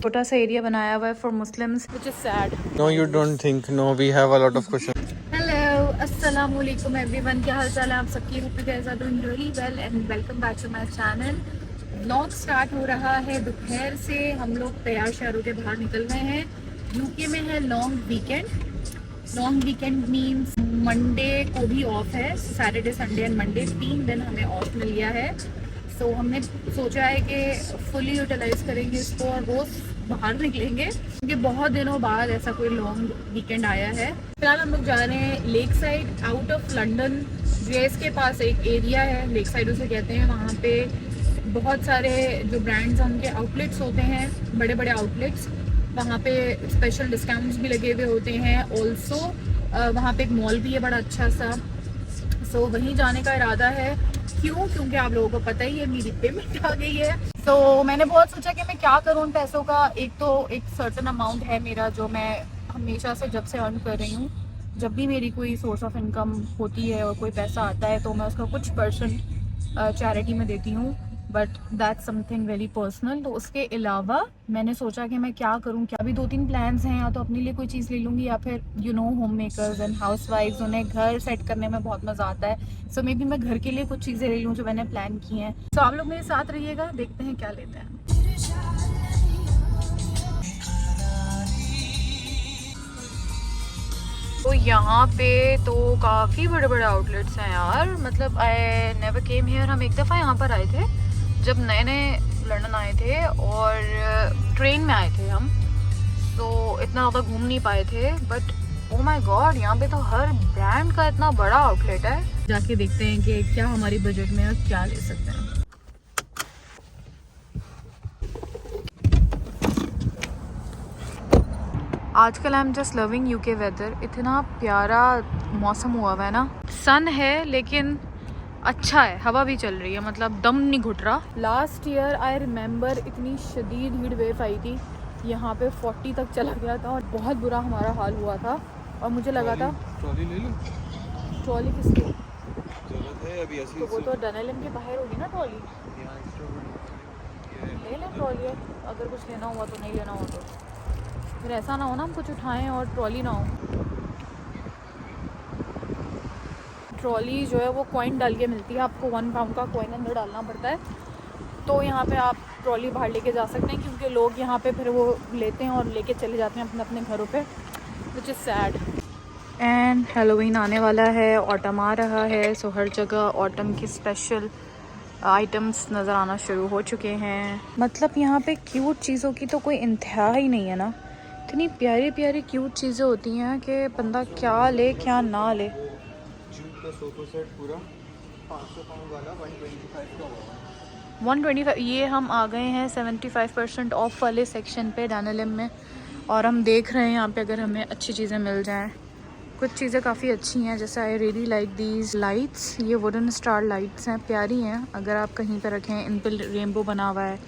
छोटा सा एरिया बनाया हुआ है for Muslims, which is sad. No, you don't think. No, we have a lot of questions. Hello, अस्सलाम वालेकुम एवरीवन, क्या हाल चाल है आप सबकी? Hope you guys are doing really well and welcome back to my channel. Vlog start हो रहा है दोपहर से। हम लोग तैयार शहरों के बाहर निकल रहे हैं। यूके में है long weekend. Long weekend means Monday को भी ऑफ है, सैटरडे संडे एंड मंडे 3 दिन हमें ऑफ मिल गया है। सो हमने सोचा है कि फुली यूटिलाइज करेंगे इसको और रोज़ बाहर निकलेंगे, क्योंकि बहुत दिनों बाद ऐसा कोई लॉन्ग वीकेंड आया है। फिलहाल हम लोग जा रहे हैं lake side, out of London. US के पास एक एरिया है, लेक साइड उसे कहते हैं। वहाँ पे बहुत सारे जो ब्रांड्स हैं उनके आउटलेट्स होते हैं, बड़े बड़े आउटलेट्स। वहाँ पे स्पेशल डिस्काउंट्स भी लगे हुए होते हैं। ऑल्सो वहाँ पे एक मॉल भी है बड़ा अच्छा सा। सो वहीं जाने का इरादा है। क्यों? क्योंकि आप लोगों को पता ही है मेरी पेमेंट आ गई है। तो मैंने बहुत सोचा कि मैं क्या करूँ उन पैसों का। एक तो एक सर्टेन अमाउंट है मेरा जो मैं हमेशा से जब से अर्न कर रही हूँ। जब भी मेरी कोई सोर्स ऑफ इनकम होती है और कोई पैसा आता है तो मैं उसका कुछ परसेंट चैरिटी में देती हूँ, but that's something very personal. तो उसके अलावा मैंने सोचा कि मैं क्या करूँ। क्या भी 2-3 प्लान्स हैं, या तो अपने लिए कोई चीज़ ले लूँगी या फिर home makers and house wifes, उन्हें घर सेट करने में बहुत मज़ा आता है। सो मे बी मैं घर के लिए कुछ चीज़ें ले लूँ जो मैंने प्लान की हैं। सो आप लोग मेरे साथ रहिएगा, देखते हैं क्या लेते हैं। तो यहाँ पे तो काफ़ी बड़े बड़े आउटलेट्स हैं यार। मतलब आई नेवर केम हियर। हम एक दफ़ा यहाँ पर आए थे जब नए नए लंदन आए थे और ट्रेन में आए थे हम, तो इतना ज़्यादा घूम नहीं पाए थे। बट ओ माय गॉड, यहाँ पे तो हर ब्रांड का इतना बड़ा आउटलेट है। जाके देखते हैं कि क्या हमारी बजट में और क्या ले सकते हैं। आजकल I am just loving UK weather. इतना प्यारा मौसम हुआ हुआ है ना। सन है लेकिन अच्छा है, हवा भी चल रही है, मतलब दम नहीं घुट रहा। लास्ट ईयर आई रिमेंबर इतनी शदीद हीट वेव आई थी, यहाँ पे 40 तक चला गया था और बहुत बुरा हमारा हाल हुआ था। और मुझे लगा था ट्रॉली ले लो। ट्रॉली किसकी जरूरत है अभी ऐसी। तो वो तो डनेलिम के बाहर होगी ना ट्रॉली। ले लें ट्रॉली, अगर कुछ लेना हुआ तो। नहीं लेना हुआ तो फिर ऐसा ना हो ना हम कुछ उठाएं और ट्रॉली ना हो। ट्रॉली जो है वो कॉइन डाल के मिलती है आपको, 1 पाउंड का कॉइन अंदर डालना पड़ता है। तो यहाँ पे आप ट्रॉली बाहर लेके जा सकते हैं, क्योंकि लोग यहाँ पे फिर वो लेते हैं और लेके चले जाते हैं अपने अपने घरों पे, which is sad. And Halloween आने वाला है, ऑटम आ रहा है। सो हर जगह ऑटम की स्पेशल आइटम्स नज़र आना शुरू हो चुके हैं। मतलब यहाँ पे क्यूट चीज़ों की तो कोई इंतहा ही नहीं है ना। इतनी प्यारी प्यारी क्यूट चीज़ें होती हैं कि बंदा क्या ले क्या ना ले। जूट का सोफा सेट पूरा 500 पाउंड वाला 125 का हुआ। 125। ये हम आ गए हैं 75% ऑफ वाले सेक्शन पे डैनिलम में, और हम देख रहे हैं यहाँ पे अगर हमें अच्छी चीज़ें मिल जाएं। कुछ चीज़ें काफ़ी अच्छी हैं, जैसे I really like these lights. ये वुडन स्टार लाइट्स हैं, प्यारी हैं। अगर आप कहीं पे रखें, इन पर रेनबो बना हुआ है।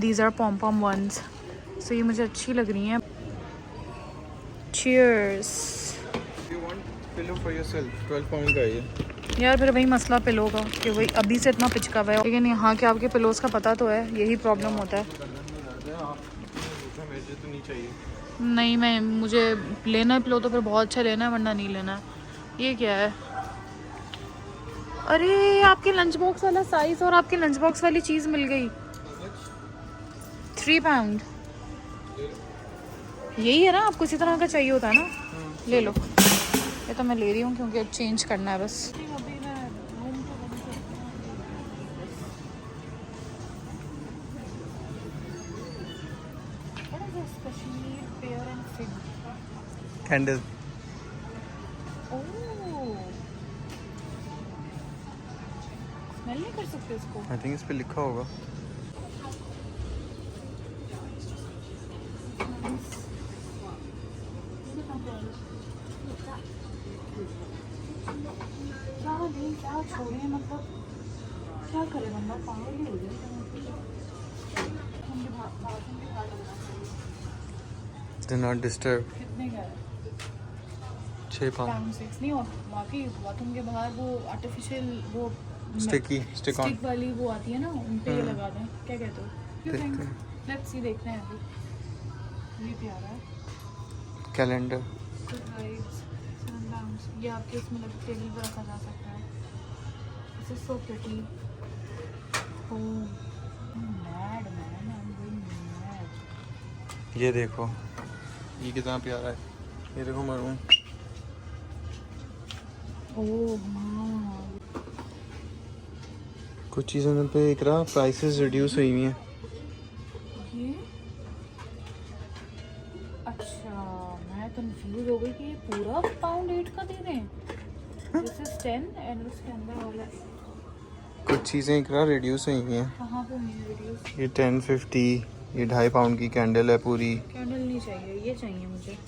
These are pom pom ones. So ये मुझे अच्छी लग रही हैं। Cheers. You want pillow for yourself? 12 pound का है ये। यार फिर वही मसला पिलो का कि वही अभी से इतना पिचका हुआ है, लेकिन यहाँ के आपके पिलोस का पता तो है, यही प्रॉब्लम होता है। मुझे तो नहीं चाहिए। नहीं, मैं मुझे लेना है पिलो तो फिर बहुत अच्छा लेना है, वरना नहीं लेना है। ये क्या है? अरे आपके लंच बॉक्स वाला साइज और आपके लंच बॉक्स वाली चीज़ मिल गई। 3 पाउंड यही है ना? आपको इसी तरह का चाहिए होता है ना? ले लो। ये तो मैं ले रही हूँ क्योंकि अब चेंज करना है बस। कैंडल। स्मेल नहीं कर सकते इसको? आई थिंक इस पे लिखा होगा। क्या छोड़िए, मतलब क्या करे बंदा, पागल ही हो जाए। Do not disturb। कितने का है? 6 पाउंड। 6 नहीं, और बाकी बाथरूम के बाहर वो आर्टिफिशियल वो स्टिक ऑन वाली वो आती है ना, उन पे ये लगा दें। क्या कहते हो? देखते हैं। लेट्स सी, देखते हैं अभी। ये प्यारा है। कैलेंडर। गुड वाइब्स, सनलाउंज, ये आपके इसमें लग टेबल पर रखा जा सकता है। This is so pretty. Oh mad man, I am going mad. ये देखो, ये कितना प्यारा है। ये देखो मरून। ओह हाँ, कुछ चीज़ों पे इकरा प्राइसेस रिड्यूस हुई हुई हैं। ये अच्छा, मैं कंफ्यूज हो गई कि ये पूरा पाउंड 8 का दे रहे हैं। दिस इज 10 एंड उसके अंदर वाला कुछ चीज़ें इकरा रिड्यूस हुई हुई हैं। कहाँ पे हुई है वीडियोस? ये 1050, ये 2.5 पाउंड की कैंडल है पूरी। कैंडल नहीं चाहिए, ये चाहिए मुझे।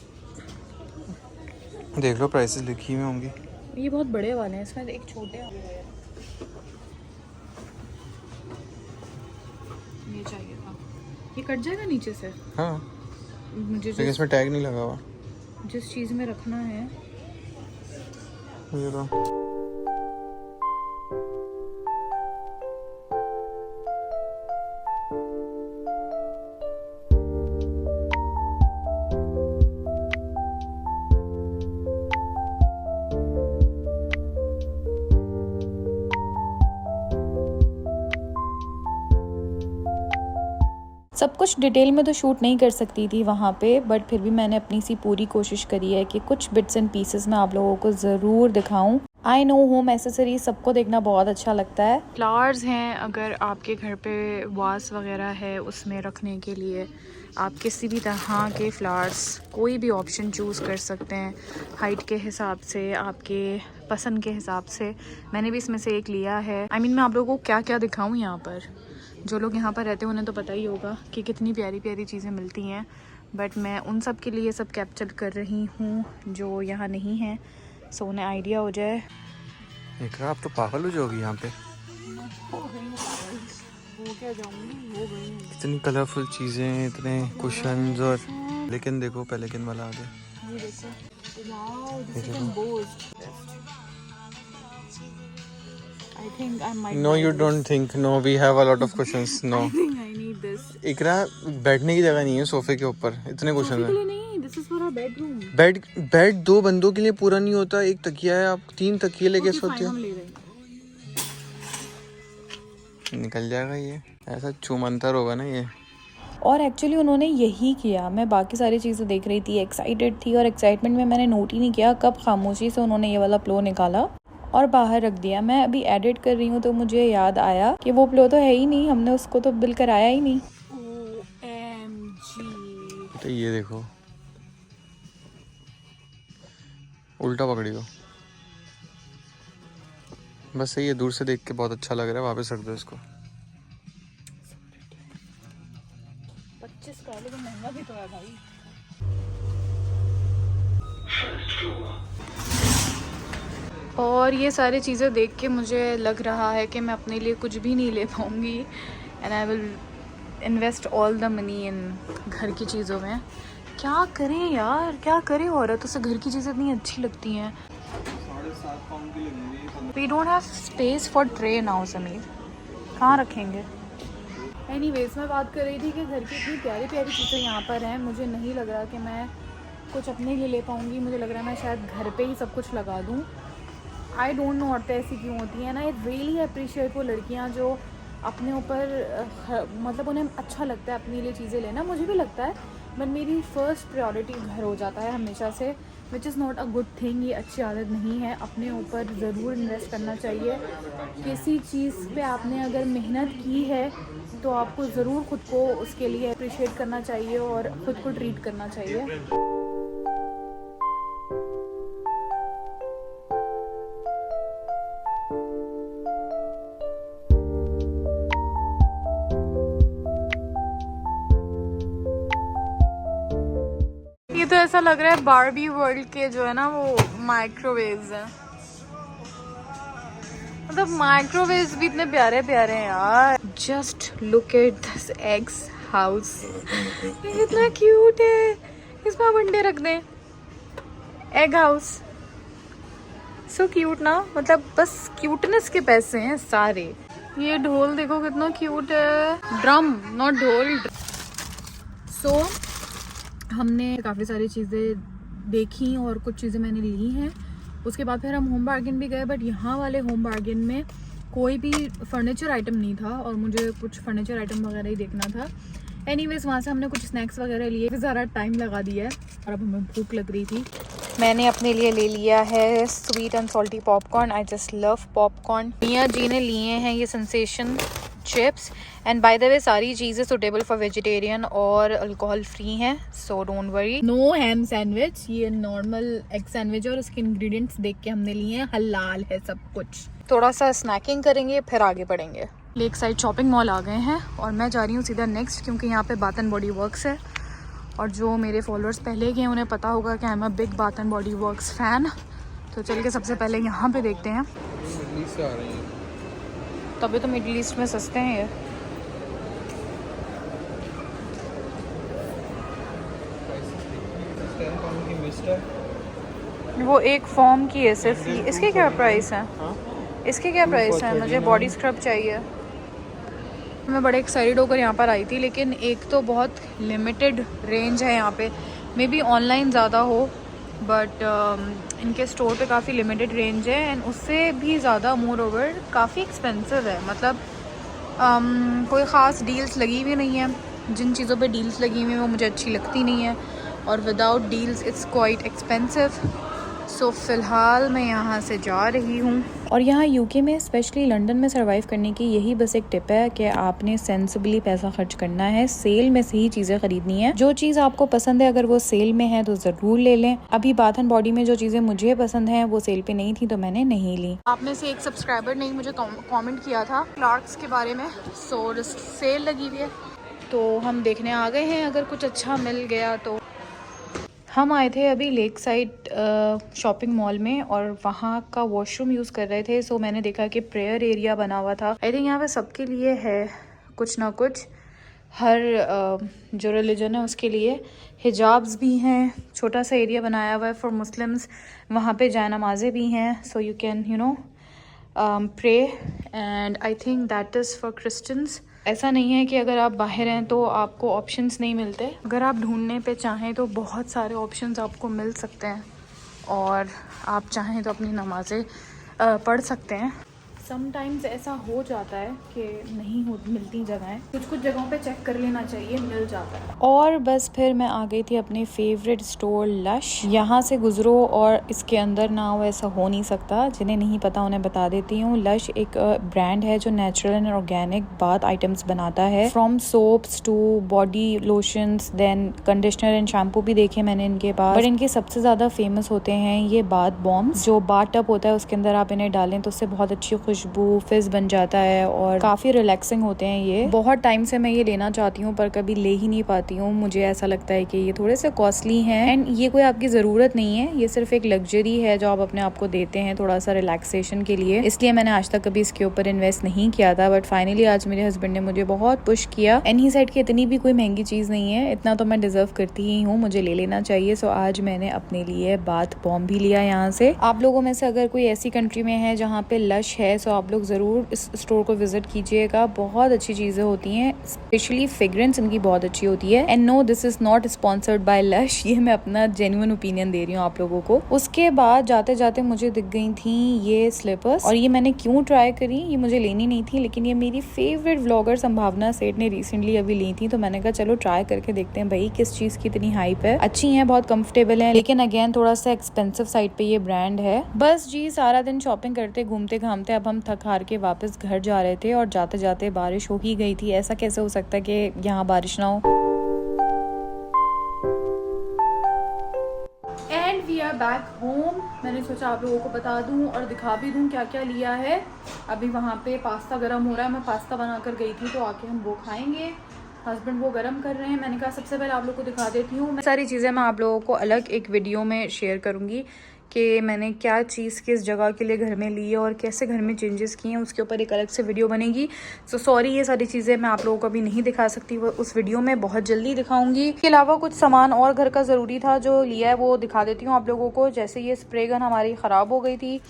देख लो प्राइसेस लिखी हुई होंगी। ये बहुत बड़े वाले हैं, इसमें एक छोटे वाले हैं। ये चाहिए था। ये कट जाएगा नीचे से? हाँ, मुझे लेकिन इसमें टैग नहीं लगा हुआ। जिस चीज़ में रखना है। ये लो। सब कुछ डिटेल में तो शूट नहीं कर सकती थी वहाँ पे, बट फिर भी मैंने अपनी सी पूरी कोशिश करी है कि कुछ बिट्स एंड पीसेस मैं आप लोगों को ज़रूर दिखाऊं। आई नो होम एसेसरीज सबको देखना बहुत अच्छा लगता है। फ्लावर्स हैं, अगर आपके घर पे वास वगैरह है उसमें रखने के लिए आप किसी भी तरह के फ्लावर्स कोई भी ऑप्शन चूज़ कर सकते हैं, हाइट के हिसाब से, आपके पसंद के हिसाब से। मैंने भी इसमें से एक लिया है। I mean, मैं आप लोगों को क्या क्या दिखाऊं यहाँ पर। जो लोग यहाँ पर रहते हैं उन्हें तो पता ही होगा कि कितनी प्यारी प्यारी चीज़ें मिलती हैं, बट मैं उन सब के लिए सब कैप्चर कर रही हूँ जो यहाँ नहीं है, सो उन्हें आइडिया हो जाए। इकरा आप तो पागल हो जाओगी यहाँ पे। वो क्या जाऊँगी, हो गई। इतनी कलरफुल चीज़ें, इतने कुशन्स और लेकिन देखो पेलिकन वाला आ गया। ये देखो, वाओ, दिस इज देखो। Embossed. I think I might No, buy you this. don't think. No, we have a lot of cushions. No. I think I need this. इकरा बैठने की जगह नहीं है सोफे के ऊपर, इतने सोफे कुशन के है। लिए नहीं, this is for our bedroom. Bed 2 बंदों के लिए पूरा नहीं होता। एक तकिया है, आप 3 तकिए लेके Okay, सोते fine, हो। हम ले रहे हैं। निकल जाएगा ये, ऐसा छूमंतर होगा ना ये। और एक्चुअली उन्होंने यही किया। मैं बाकी सारी चीज़ें देख रही थी, एक्साइटेड थी, और एक्साइटमेंट में मैंने नोट ही नहीं किया कब खामोशी से उन्होंने ये वाला प्लो निकाला और बाहर रख दिया। मैं अभी एडिट कर रही हूँ तो मुझे याद आया कि वो प्लो तो है ही नहीं, हमने उसको तो बिल कराया ही नहीं। OMG. तो ये देखो, उल्टा पकड़ी हो। बस सही है, दूर से देख के बहुत अच्छा लग रहा है। वापस रख दो इसको। 25 का, लेकिन महंगा भी तो है भाई। और ये सारी चीज़ें देख के मुझे लग रहा है कि मैं अपने लिए कुछ भी नहीं ले पाऊँगी, and I will invest all the money in घर की चीज़ों में। क्या करें यार, क्या करें, औरत उसे घर की चीज़ें इतनी अच्छी लगती हैं। 7.5 पाउंड की लगेंगी। We don't have space for tray now Sameer, कहाँ रखेंगे। एनीवेज, मैं बात कर रही थी कि घर की इतनी प्यारी प्यारी चीज़ें यहाँ पर हैं, मुझे नहीं लग रहा कि मैं कुछ अपने लिए ले पाऊँगी। मुझे लग रहा है मैं शायद घर पे ही सब कुछ लगा दूँ। आई डोंट नो औरतें ऐसी क्यों होती हैं ना। आई रियली अप्रिशिएट वो लड़कियाँ जो अपने ऊपर मतलब उन्हें अच्छा लगता है अपने लिए चीज़ें लेना। मुझे भी लगता है, बट मेरी फ़र्स्ट प्रायोरिटी घर हो जाता है हमेशा से, which is not a good thing. ये अच्छी आदत नहीं है। अपने ऊपर ज़रूर इन्वेस्ट करना चाहिए। किसी चीज़ पे आपने अगर मेहनत की है तो आपको ज़रूर ख़ुद को उसके लिए अप्रिशिएट करना चाहिए और ख़ुद को ट्रीट करना चाहिए। ये तो ऐसा लग रहा है बारबी वर्ल्ड के जो है ना वो माइक्रोवेव्स हैं। मतलब माइक्रोवेव्स भी इतने प्यारे प्यारे हैं यार। Just look at this eggs house, ये कितना क्यूट है। इसमें आप अंडे रख दें। एग हाउस, सो क्यूट ना। मतलब बस क्यूटनेस के पैसे हैं सारे। ये ढोल देखो कितना क्यूट है। ड्रम, नॉट ढोल। सो हमने काफ़ी सारी चीज़ें देखी और कुछ चीज़ें मैंने ली हैं। उसके बाद फिर हम होम बार्गेन भी गए, बट यहाँ वाले होम बार्गेन में कोई भी फर्नीचर आइटम नहीं था और मुझे कुछ फर्नीचर आइटम वगैरह ही देखना था। एनीवेज वहाँ से हमने कुछ स्नैक्स वगैरह लिए, ज़्यादा टाइम लगा दिया है और अब हमें भूख लग रही थी। मैंने अपने लिए ले लिया है sweet and salty popcorn. I just love popcorn. मियाँ जी ने लिए हैं ये sensation chips, and by the way सारी चीज़ें सुटेबल फॉर वेजिटेरियन और अल्कोहल फ्री हैं, so don't worry. No ham sandwich, ये नॉर्मल एग सैंडविच और उसके इंग्रेडिएंट्स देख के हमने लिए हैं, हलाल है सब कुछ। थोड़ा सा स्नैकिंग करेंगे फिर आगे बढ़ेंगे। लेक साइड शॉपिंग मॉल आ गए हैं और मैं जा रही हूँ सीधा नेक्स्ट, क्योंकि यहाँ पे बाथ एंड बॉडी वर्क्स है और जो मेरे फॉलोअर्स पहले के हैं उन्हें पता होगा कि I am a big bath and body works fan. तो चल के सबसे पहले यहाँ पे देखते हैं। मिडल ईस्ट से आ रही है, तभी तो मिडल ईस्ट में सस्ते हैं ये। 10 पाउंड की मिस्ट है। वो एक फॉर्म की है सिर्फ। इसके क्या प्राइस है? हाँ, इसके क्या प्राइस है? मुझे बॉडी स्क्रब चाहिए। मैं बड़े एक्साइटेड होकर यहाँ पर आई थी, लेकिन एक तो बहुत लिमिटेड रेंज है यहाँ पे। मे बी ऑनलाइन ज़्यादा हो, बट इनके स्टोर पे काफ़ी लिमिटेड रेंज है, एंड उससे भी ज़्यादा मोर ओवर काफ़ी एक्सपेंसिव है। मतलब कोई ख़ास डील्स लगी हुई नहीं है। जिन चीज़ों पे डील्स लगी हुई हैं वो मुझे अच्छी लगती नहीं है, और without deals it's quite expensive. So फ़िलहाल मैं यहाँ से जा रही हूँ। और यहाँ यूके में स्पेशली लंदन में सर्वाइव करने की यही बस एक टिप है कि आपने सेंसिबली पैसा खर्च करना है। सेल में से ही चीज़ें खरीदनी है। जो चीज़ आपको पसंद है अगर वो सेल में है तो ज़रूर ले लें। अभी बाथ एंड बॉडी में जो चीज़ें मुझे पसंद हैं वो सेल पे नहीं थी तो मैंने नहीं ली। आप में से एक सब्सक्राइबर ने मुझे कमेंट किया था क्लार्क्स के बारे में, सो सेल लगी हुई है तो हम देखने आ गए हैं, अगर कुछ अच्छा मिल गया तो। हम आए थे अभी लेक साइड शॉपिंग मॉल में और वहाँ का वॉशरूम यूज़ कर रहे थे। सो मैंने देखा कि प्रेयर एरिया बना हुआ था। आई थिंक यहाँ पे सबके लिए है कुछ ना कुछ, हर जो रिलीजन है उसके लिए। हिजाब्स भी हैं, छोटा सा एरिया बनाया हुआ है फॉर मुस्लिम्स। वहाँ पे जाए नमाज़ें भी हैं, so you can pray, and I think that is for Christians. ऐसा नहीं है कि अगर आप बाहर हैं तो आपको ऑप्शंस नहीं मिलते। अगर आप ढूंढने पे चाहें तो बहुत सारे ऑप्शंस आपको मिल सकते हैं, और आप चाहें तो अपनी नमाज़ें पढ़ सकते हैं। समटाइम्स ऐसा हो जाता है कि नहीं मिलती जगहें, कुछ जगहों पे चेक कर लेना चाहिए, मिल जाता है। और बस फिर मैं आ गई थी अपने फेवरेट स्टोर लश। यहाँ से गुजरो और इसके अंदर ना हो ऐसा हो नहीं सकता। जिन्हें नहीं पता उन्हें बता देती हूँ। लश एक ब्रांड है जो natural and organic bath items बनाता है, from soaps to body lotions, then conditioner and shampoo भी देखे मैंने इनके पास। बट इनके सबसे ज़्यादा फेमस होते हैं ये बाथ बॉम्ब्स। जो बाथ टब होता है उसके अंदर आप इन्हें डालें तो उससे बहुत अच्छी खुशबू फिज बन जाता है और काफ़ी रिलैक्सिंग होते हैं ये। बहुत टाइम से मैं ये लेना चाहती हूँ पर कभी ले ही नहीं पाती हूँ। मुझे ऐसा लगता है कि ये थोड़े से कॉस्टली हैं, एंड ये कोई आपकी ज़रूरत नहीं है, ये सिर्फ एक लग्जरी है जो आप अपने आप को देते हैं थोड़ा सा रिलैक्सेशन के लिए। इसलिए मैंने आज तक कभी इसके ऊपर इन्वेस्ट नहीं किया था, बट फाइनली आज मेरे हस्बैंड ने मुझे बहुत पुश किया, एंड ही सेड कि इतनी भी कोई महंगी चीज़ नहीं है, इतना तो मैं डिजर्व करती ही हूँ, मुझे ले लेना चाहिए। सो आज मैंने अपने लिए बाथ बॉम्ब भी लिया यहाँ से। आप लोगों में से अगर कोई ऐसी कंट्री में है जहाँ पे लश है, सो आप लोग ज़रूर इस स्टोर को विजिट कीजिएगा। बहुत अच्छी चीज़ें होती हैं, स्पेशली फ्रेग्रेंस इनकी बहुत अच्छी होती है। And no, this is not sponsored by Lush, ये मैं अपना जेन्युइन ओपिनियन दे रही हूँ आप लोगों को। उसके बाद जाते जाते मुझे दिख गई थी ये स्लीपर्स, और ये मैंने क्यों ट्राई करी, ये मुझे लेनी नहीं थी, लेकिन ये मेरी फेवरेट व्लॉगर संभावना सेठ ने रिसेंटली अभी ली थी, तो मैंने कहा चलो ट्राई करके देखते हैं भाई किस चीज़ की इतनी हाइप है। अच्छी हैं, बहुत कंफर्टेबल हैं, लेकिन अगेन थोड़ा सा एक्सपेंसिव साइड पे ये ब्रांड है। बस जी, सारा दिन शॉपिंग करते घूमते घामते अब हम थक हार के वापस घर जा रहे थे, और जाते जाते बारिश हो ही गई थी। ऐसा कैसे हो सकता है कि यहाँ बारिश ना हो। And we are back home. मैंने सोचा आप लोगों को बता दूं और दिखा भी दूं क्या क्या लिया है। अभी वहाँ पे पास्ता गर्म हो रहा है, मैं पास्ता बना कर गई थी तो आके हम वो खाएंगे। हस्बैंड वो गर्म कर रहे हैं। मैंने कहा सबसे पहले आप लोगों को दिखा देती हूँ। सारी चीज़ें मैं आप लोगों को अलग एक वीडियो में शेयर करूँगी कि मैंने क्या चीज़ किस जगह के लिए घर में ली है और कैसे घर में चेंजेस किए हैं, उसके ऊपर एक अलग से वीडियो बनेगी। सो सॉरी, ये सारी चीज़ें मैं आप लोगों को अभी नहीं दिखा सकती, वो उस वीडियो में बहुत जल्दी दिखाऊंगी। इसके अलावा कुछ सामान और घर का ज़रूरी था जो लिया है वो दिखा देती हूँ आप लोगों को। जैसे ये स्प्रे गन हमारी ख़राब हो गई थी,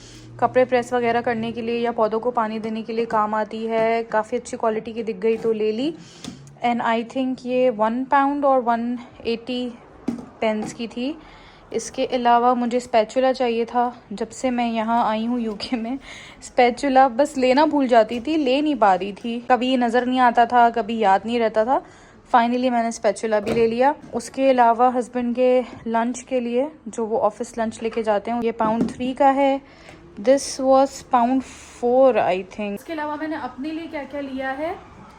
कपड़े प्रेस वगैरह करने के लिए या पौधों को पानी देने के लिए काम आती है, काफ़ी अच्छी क्वालिटी की दिख गई तो ले ली। एंड आई थिंक ये £1 और 180 पेन्स की थी। इसके अलावा मुझे स्पैचुला चाहिए था। जब से मैं यहाँ आई हूँ यूके में, स्पैचुला बस लेना भूल जाती थी, ले नहीं पा रही थी, कभी नज़र नहीं आता था, कभी याद नहीं रहता था। फाइनली मैंने स्पैचुला भी ले लिया। उसके अलावा हस्बैंड के लंच के लिए जो वो ऑफिस लंच लेके जाते हैं, ये £3 का है। This was £4 I think. इसके अलावा मैंने अपने लिए क्या क्या लिया है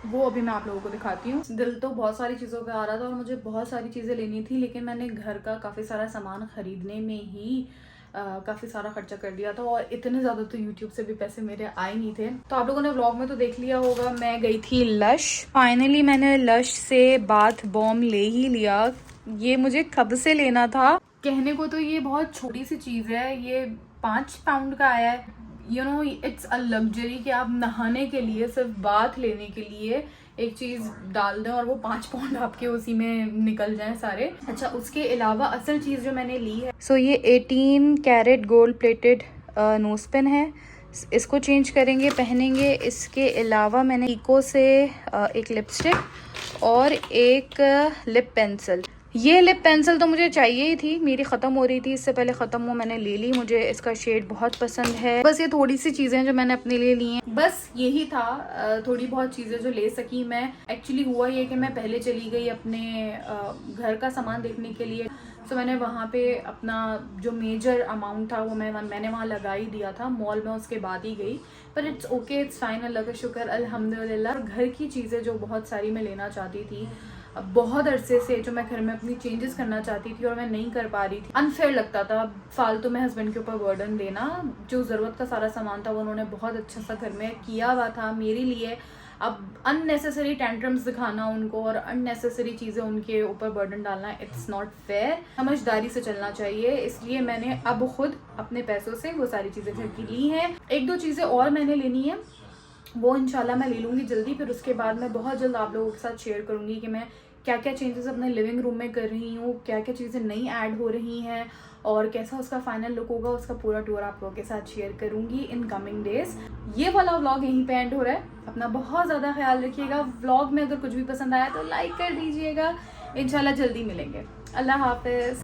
वो अभी मैं आप लोगों को दिखाती हूँ। दिल तो बहुत सारी चीज़ों पे आ रहा था और मुझे बहुत सारी चीज़ें लेनी थी, लेकिन मैंने घर का काफ़ी सारा सामान खरीदने में ही काफ़ी सारा खर्चा कर दिया था और इतने ज़्यादा तो YouTube से भी पैसे मेरे आए नहीं थे। तो आप लोगों ने व्लॉग में तो देख लिया होगा, मैं गई थी लश। फाइनली मैंने लश से बाथ बॉम्ब ले ही लिया। ये मुझे कब से लेना था। कहने को तो ये बहुत छोटी सी चीज़ है, ये £5 का आया है। You know, it's a luxury कि आप नहाने के लिए, सिर्फ बाथ लेने के लिए एक चीज़ डाल दें और वो £5 आपके उसी में निकल जाएं सारे। अच्छा, उसके अलावा असल चीज़ जो मैंने ली है, सो ये 18 carat gold plated nose pin है। इसको चेंज करेंगे, पहनेंगे। इसके अलावा मैंने इको से एक लिपस्टिक और एक लिप पेंसिल। ये लिप पेंसिल तो मुझे चाहिए ही थी, मेरी ख़त्म हो रही थी, इससे पहले ख़त्म हो मैंने ले ली। मुझे इसका शेड बहुत पसंद है। बस ये थोड़ी सी चीज़ें जो मैंने अपने लिए ली हैं, बस यही था। थोड़ी बहुत चीज़ें जो ले सकी मैं। एक्चुअली हुआ ये कि मैं पहले चली गई अपने घर का सामान देखने के लिए, तो मैंने वहाँ पे अपना जो मेजर अमाउंट था वो मैंने वहाँ लगा ही दिया था। मॉल में उसके बाद ही गई, पर इट्स ओके, इट्स फाइन, अल्लाह का शुक्र, अल्हम्दुलिल्लाह। घर की चीज़ें जो बहुत सारी मैं लेना चाहती थी बहुत अरसे से, जो मैं घर में अपनी चेंजेस करना चाहती थी और मैं नहीं कर पा रही थी। अनफेयर लगता था फालतू में हस्बैंड के ऊपर बर्डन देना। जो ज़रूरत का सारा सामान था वो उन्होंने बहुत अच्छा सा घर में किया हुआ था मेरे लिए। अब अननेसेसरी टेंट्रम्स दिखाना उनको और अननेसेसरी चीज़ें उनके ऊपर बर्डन डालना, इट्स नॉट फेयर। समझदारी से चलना चाहिए। इसलिए मैंने अब खुद अपने पैसों से वो सारी चीज़ें घर की ली हैं। 1-2 चीज़ें और मैंने लेनी है, वो इंशाल्लाह मैं ले लूँगी जल्दी। फिर उसके बाद मैं बहुत जल्द आप लोगों के साथ शेयर करूँगी कि मैं क्या क्या चेंजेस अपने लिविंग रूम में कर रही हूँ, क्या क्या चीज़ें नई ऐड हो रही हैं और कैसा उसका फाइनल लुक होगा। उसका पूरा टूर आप लोगों के साथ शेयर करूँगी इन कमिंग डेज। ये वाला व्लॉग यहीं पे एंड हो रहा है। अपना बहुत ज़्यादा ख्याल रखिएगा। व्लॉग में अगर कुछ भी पसंद आया तो लाइक कर दीजिएगा। इंशाल्लाह जल्दी मिलेंगे। अल्लाह हाफिज़।